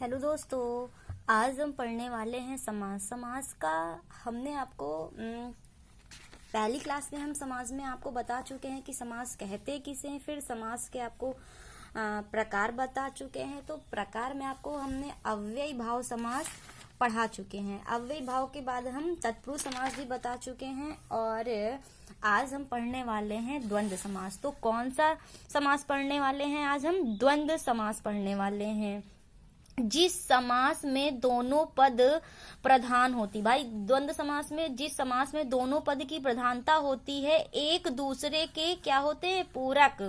Hello दोस्तों, आज हम पढ़ने वाले हैं समास। समास का हमने आपको पहली क्लास में हम समास में आपको बता चुके हैं कि समास कहते किसे हैं। फिर समास के आपको प्रकार बता चुके हैं। तो प्रकार में आपको हमने अव्ययी भाव समास पढ़ा चुके हैं। अव्ययी भाव के बाद हम तत्पुरुष समास भी बता चुके हैं और आज हम पढ़ने वाले हैं द्वंद्व समास। तो कौन सा समास पढ़ने वाले हैं? आज हम द्वंद्व समास पढ़ने वाले हैं। जिस समास में दोनों पद प्रधान होती, भाई द्वंद्व समास में जिस समास में दोनों पद की प्रधानता होती है, एक दूसरे के क्या होते हैं? पूरक।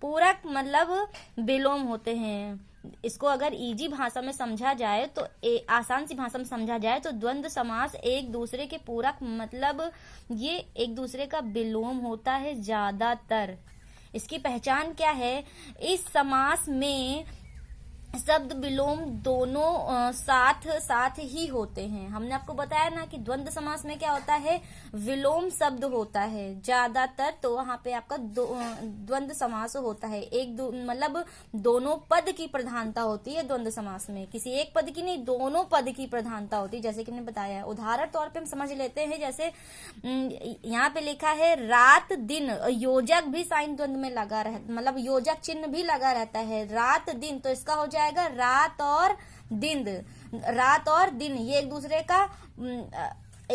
पूरक मतलब विलोम होते हैं। इसको अगर इजी भाषा में समझा जाए तो आसान सी भाषा में समझा जाए तो द्वंद्व समास एक दूसरे के पूरक मतलब ये एक दूसरे का विलोम होता है ज्यादातर। इसकी पहचान क्या है? इस समास में शब्द विलोम दोनों साथ साथ ही होते हैं। हमने आपको बताया ना कि द्वंद्व समास में क्या होता है? विलोम शब्द होता है ज्यादातर। तो वहां पे आपका द्वंद्व समास होता है। मतलब दोनों पद की प्रधानता होती है द्वंद्व समास में। किसी एक पद की नहीं, दोनों पद की प्रधानता होती है, जैसे कि हमने बताया है। उदाहरण तौर पे हम समझ लेते हैं। जैसे यहाँ पे लिखा है रात दिन, योजक भी साइन द्वंद्व में लगा रहता, मतलब योजक चिन्ह भी लगा रहता है। रात दिन, तो इसका हो जाएगा रात और दिन। रात और दिन ये एक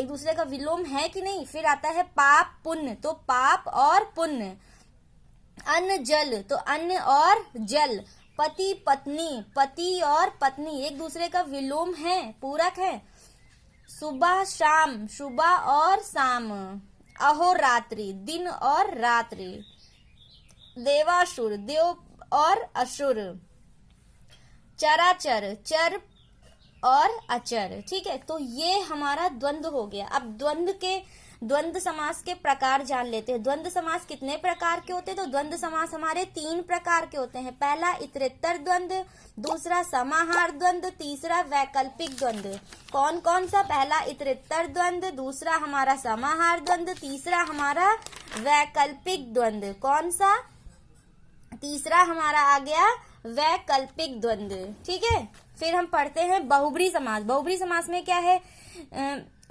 दूसरे का विलोम है कि नहीं। फिर आता है पाप पुण्य, तो पाप और पुण्य। अन्न जल, तो अन्न और जल। पति पत्नी, पति और पत्नी एक दूसरे का विलोम है, पूरक है। सुबह शाम, सुबह और शाम। अहोरात्रि, दिन और रात्रि। देवासुर, देव और असुर। चराचर, चर और अचर। ठीक है, तो ये हमारा द्वंद्व हो गया। अब द्वंद्व समास के प्रकार जान लेते हैं। द्वंद्व समास कितने प्रकार के होते हैं? तो द्वंद्व समास हमारे 3 प्रकार के होते हैं। पहला इतरेत्तर द्वंद्व, दूसरा समाहार द्वंद्व, तीसरा वैकल्पिक द्वंद्व। कौन कौन सा? पहला इतरेत्तर द्वंद्व, दूसरा हमारा समाहार द्वंद्व, तीसरा हमारा वैकल्पिक द्वंद्व। कौन सा? तीसरा हमारा आ गया वैकल्पिक द्वंद्व। ठीक है, फिर हम पढ़ते हैं बहुब्री समास। बहुब्री समास में क्या है?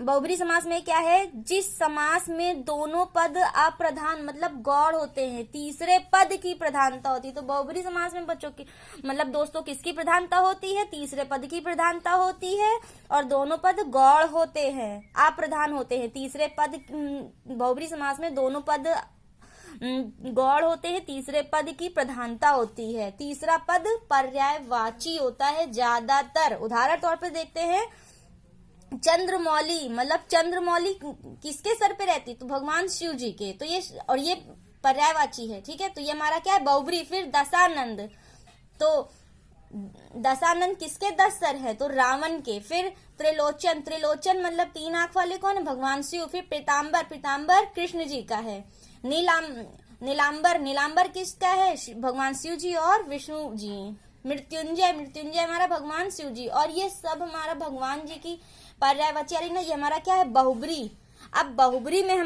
बहुब्री समास में क्या है? जिस समास में दोनों पद अप्रधान मतलब गौड़ होते हैं, तीसरे पद की प्रधानता होती है। तो बहुब्री समास में बच्चों की मतलब दोस्तों किसकी प्रधानता होती है? तीसरे पद की प्रधानता होती है और दोनों पद गौड़ होते हैं, अप्रधान होते हैं। तीसरे पद बहुब्री समास में दोनों पद गौड़ होते हैं, तीसरे पद की प्रधानता होती है। तीसरा पद पर्यायवाची होता है ज्यादातर। उदाहरण तौर पर देखते हैं चंद्रमौली, मतलब चंद्रमौली किसके सर पे रहती? तो भगवान शिव जी के। तो ये पर्यायवाची है। ठीक है, तो ये हमारा क्या है? बहुब्री। फिर दशानंद, तो दशानंद किसके 10 सर है? तो रावण के। फिर त्रिलोचन, त्रिलोचन मतलब 3 आंख वाले कौन है? भगवान शिव। फिर पीताम्बर, पीताम्बर कृष्ण जी का है। नीलांबर, नीलांबर किसका है? भगवान शिव जी और विष्णु जी। मृत्युंजय, मृत्युंजय हमारा भगवान शिव जी। और ये सब हमारा भगवान जी की पर्यायवाची आ रही ना, ये हमारा क्या है? बहुब्री। अब बहुब्री में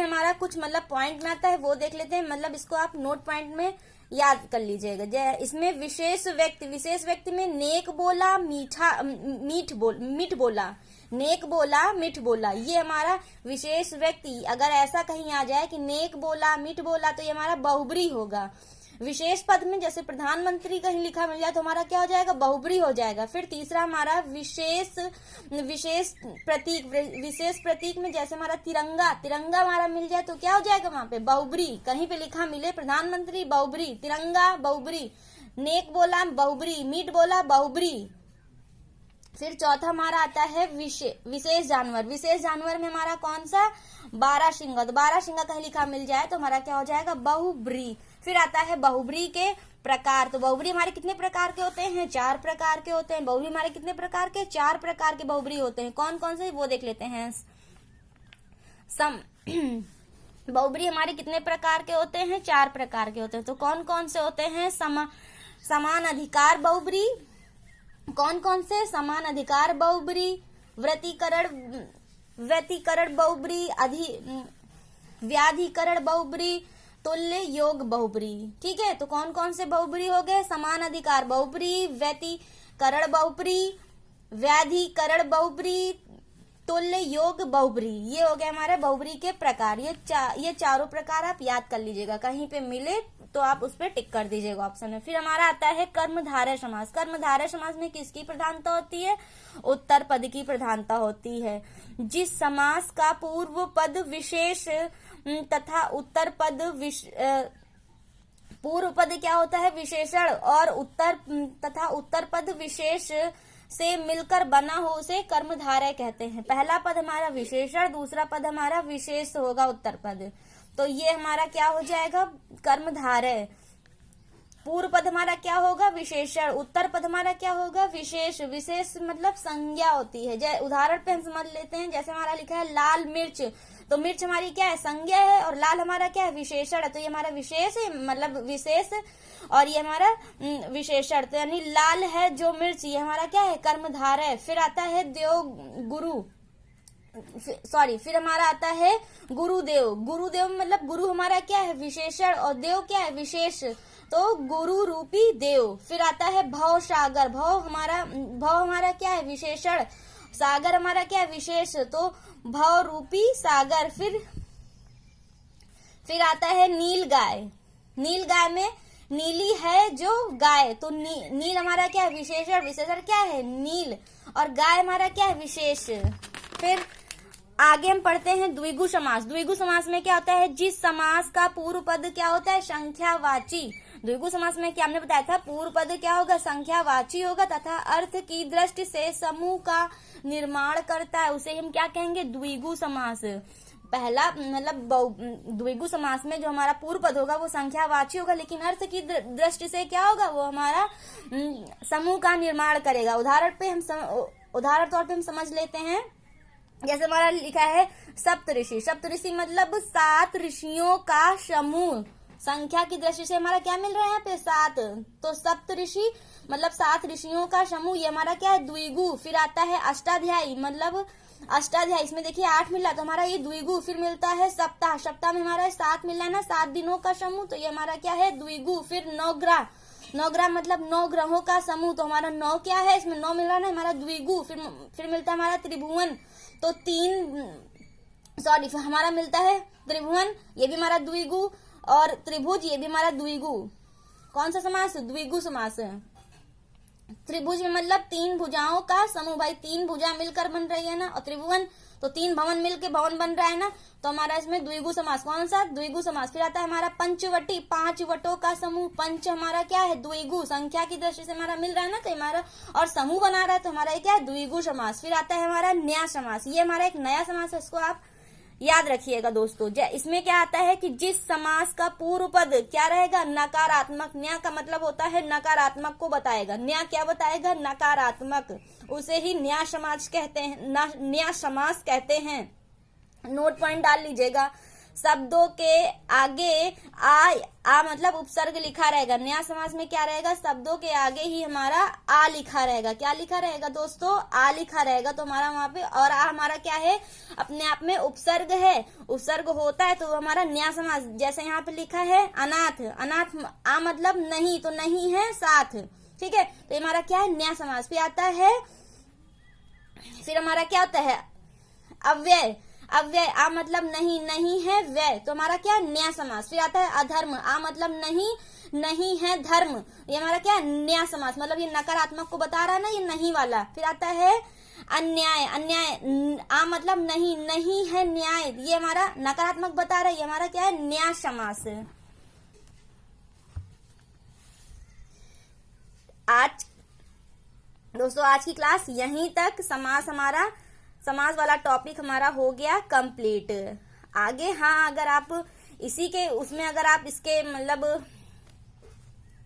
हमारा कुछ मतलब पॉइंट में आता है, वो देख लेते हैं। मतलब इसको आप नोट पॉइंट में याद कर लीजिएगा। इसमें विशेष व्यक्ति में नेक बोला, मीठ बोला, नेक बोला, मीठ बोला, ये हमारा विशेष व्यक्ति। अगर ऐसा कहीं आ जाए कि नेक बोला, मीठ बोला, तो ये हमारा बहुब्री होगा। विशेष पद में जैसे प्रधानमंत्री कहीं लिखा मिल जाए तो हमारा क्या हो जाएगा? बहुब्री हो जाएगा। फिर तीसरा हमारा विशेष प्रतीक में जैसे हमारा तिरंगा हमारा मिल जाए तो क्या हो जाएगा? वहां पे बहुब्री। कहीं पे लिखा मिले प्रधानमंत्री, बहुब्री। तिरंगा, बहुब्री। नेक बोला, बहुब्री। मीठ बोला, बहुब्री। फिर चौथा हमारा आता है विशेष जानवर। विशेष जानवर में हमारा कौन सा? बारहसिंगा। तो बारहसिंगा कहीं लिखा मिल जाए तो हमारा क्या हो जाएगा? बहुब्री। फिर आता है बहुब्री के प्रकार। तो बहुब्री हमारे कितने प्रकार के होते हैं? 4 प्रकार के होते हैं। बहुब्री हमारे कितने प्रकार के? 4 प्रकार के बहुब्री होते हैं। कौन कौन से वो देख लेते हैं। बहुब्री हमारे कितने प्रकार के होते हैं? 4 प्रकार के होते हैं। तो कौन कौन से होते हैं? समान अधिकार बहुब्री। कौन कौन से? समान अधिकार बहुब्री, व्यतिकरण बहुब्री, व्याधिकरण बहुब्री, तुल्य योग बहुब्री। ठीक है, तो कौन कौन से बहुब्री हो गए? समान अधिकार बहुब्री, व्यतिकरण बहुब्री, व्याधिकरण बहुब्री, तुल्य योग बहुब्री। ये हो गया हमारे बहुब्री के प्रकार। ये चारों प्रकार आप याद कर लीजिएगा, कहीं पे मिले तो आप उस पर टिक कर दीजिएगा ऑप्शन में। फिर हमारा आता है कर्मधारय समास। कर्मधारय समास में किसकी प्रधानता होती है? उत्तर पद की प्रधानता होती है। जिस समास का पूर्व पद विशेष तथा उत्तर पद पूर्व पद क्या होता है? विशेषण, और उत्तर पद विशेष से मिलकर बना हो उसे कर्मधारय कहते हैं। पहला पद हमारा विशेषण, दूसरा पद हमारा विशेष होगा उत्तर पद, तो ये हमारा क्या हो जाएगा? कर्मधारय। पूर्व पद हमारा क्या होगा? विशेषण। उत्तर पद हमारा क्या होगा? विशेष। विशेष मतलब संज्ञा होती है। उदाहरण पे हम समझ लेते हैं, जैसे हमारा लिखा है लाल मिर्च, तो मिर्च हमारी क्या है? संज्ञा है, और लाल हमारा क्या है? विशेषण है। तो ये हमारा विशेष है, मतलब विशेष, और ये हमारा विशेषण। तो यानी लाल है जो मिर्च, ये हमारा क्या है? कर्मधारय। फिर आता है फिर हमारा आता है गुरुदेव। गुरुदेव मतलब गुरु हमारा क्या है? विशेषण, और देव क्या है? विशेष, तो गुरु रूपी देव। फिर आता है भव सागर। भव हमारा क्या है? विशेषण। सागर हमारा क्या है? विशेष, तो भव रूपी सागर। फिर आता है नील गाय। नील गाय में नीली है जो गाय, तो नील हमारा क्या है? विशेषण। विशेषण क्या है? नील, और गाय हमारा क्या है? विशेष। फिर आगे हम पढ़ते हैं द्विगु समास। द्विगु समास में क्या होता है? जिस समास का पूर्व पद क्या होता है? संख्यावाची। द्विगु समास में क्या हमने बताया था? पूर्व पद क्या होगा? संख्यावाची होगा, तथा अर्थ की दृष्टि से समूह का निर्माण करता है, उसे हम क्या कहेंगे? द्विगु समास। पहला मतलब द्विगु समास में जो हमारा पूर्व पद होगा वो संख्यावाची होगा, लेकिन अर्थ की दृष्टि से क्या होगा? वो हमारा समूह का निर्माण करेगा। उदाहरण तौर पे हम समझ लेते हैं, जैसे हमारा लिखा है सप्तऋषि। सप्तऋषि मतलब 7 ऋषियों का समूह। संख्या की दृष्टि से हमारा क्या मिल रहा है यहाँ पे? 7, तो सप्तऋषि मतलब 7 ऋषियों का समूह, ये हमारा क्या है? द्विगु। फिर आता है अष्टाध्यायी, मतलब अष्टाध्यायी, इसमें देखिए 8 मिला, तो हमारा ये द्विगु। फिर मिलता है सप्ताह। सप्ताह में हमारा 7 मिला है ना, 7 दिनों का समूह, तो ये हमारा क्या है? द्विगु। फिर नवग्रह। नवग्रह मतलब 9 ग्रहों का समूह, तो हमारा 9 क्या है? इसमें 9 मिल रहा है ना, हमारा द्विगु। फिर मिलता है हमारा त्रिभुवन, तो हमारा मिलता है त्रिभुवन, ये भी हमारा द्विगु, और त्रिभुज ये भी हमारा द्विगु। कौन सा समास? द्विगु समास है। त्रिभुज में मतलब 3 भुजाओं का समूह, भाई 3 भुजा मिलकर बन रही है ना, और त्रिभुवन तो 3 भवन मिलकर भवन बन रहा है ना, तो हमारा इसमें द्विगु समास। कौन सा? द्विगु समास। फिर आता है हमारा पंचवटी, 5 वटों का समूह। पंच हमारा क्या है? द्विगु। संख्या की दृष्टि से हमारा मिल रहा है ना, तो हमारा और समूह बना रहा है, तो हमारा ये क्या है? द्विगु समास। फिर आता है हमारा न्याय समास। ये हमारा एक नया समास है, इसको आप याद रखिएगा दोस्तों। इसमें क्या आता है कि जिस समास का पूर्व पद क्या रहेगा? नकारात्मक। न्याय का मतलब होता है नकारात्मक को बताएगा। न्याय क्या बताएगा? नकारात्मक, उसे ही न्याय समास कहते हैं, न्याय समास कहते हैं। नोट पॉइंट डाल लीजिएगा। शब्दों के आगे आ मतलब उपसर्ग लिखा रहेगा। न्याय समास में क्या रहेगा? शब्दों के आगे ही हमारा आ लिखा रहेगा। क्या लिखा रहेगा दोस्तों? आ लिखा रहेगा, तो हमारा वहां पे, और आ हमारा क्या है? अपने आप में उपसर्ग है। उपसर्ग होता है तो हमारा न्याय समास। जैसे यहाँ पे लिखा है अनाथ। अनाथ आ मतलब नहीं, तो नहीं है साथ। ठीक है, तो हमारा क्या है? न्याय समास। फिर आता है, फिर हमारा क्या होता है? अव्यय। अव्यय, आ मतलब नहीं, नहीं है व्यय, तो हमारा क्या? न्याय समास। फिर आता है अधर्म। आ मतलब नहीं, नहीं है धर्म, ये हमारा क्या? न्याय समास। मतलब ये नकारात्मक को बता रहा है ना, ये नहीं वाला। फिर आता है अन्याय। अन्याय, आ मतलब नहीं, नहीं है न्याय, ये हमारा नकारात्मक बता रहा है, ये हमारा क्या है? न्याय समास। आज दोस्तों आज की क्लास यहीं तक। समास वाला टॉपिक हमारा हो गया कंप्लीट। आगे हाँ, अगर आप इसी के उसमें अगर आप इसके मतलब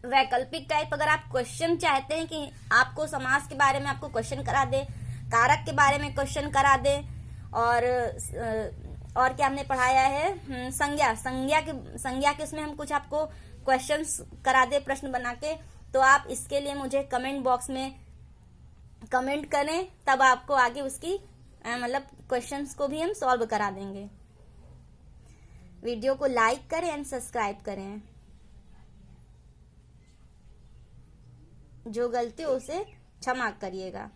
वैकल्पिक टाइप अगर आप क्वेश्चन चाहते हैं कि आपको समास के बारे में आपको क्वेश्चन करा दे, कारक के बारे में क्वेश्चन करा दे, और क्या हमने पढ़ाया है? संज्ञा के उसमें हम कुछ आपको क्वेश्चंस करा दे प्रश्न बना के, तो आप इसके लिए मुझे कमेंट बॉक्स में कमेंट करें, तब आपको आगे उसकी मतलब क्वेश्चंस को भी हम सॉल्व करा देंगे। वीडियो को लाइक करें एंड सब्सक्राइब करें। जो गलती हो उसे क्षमा करिएगा।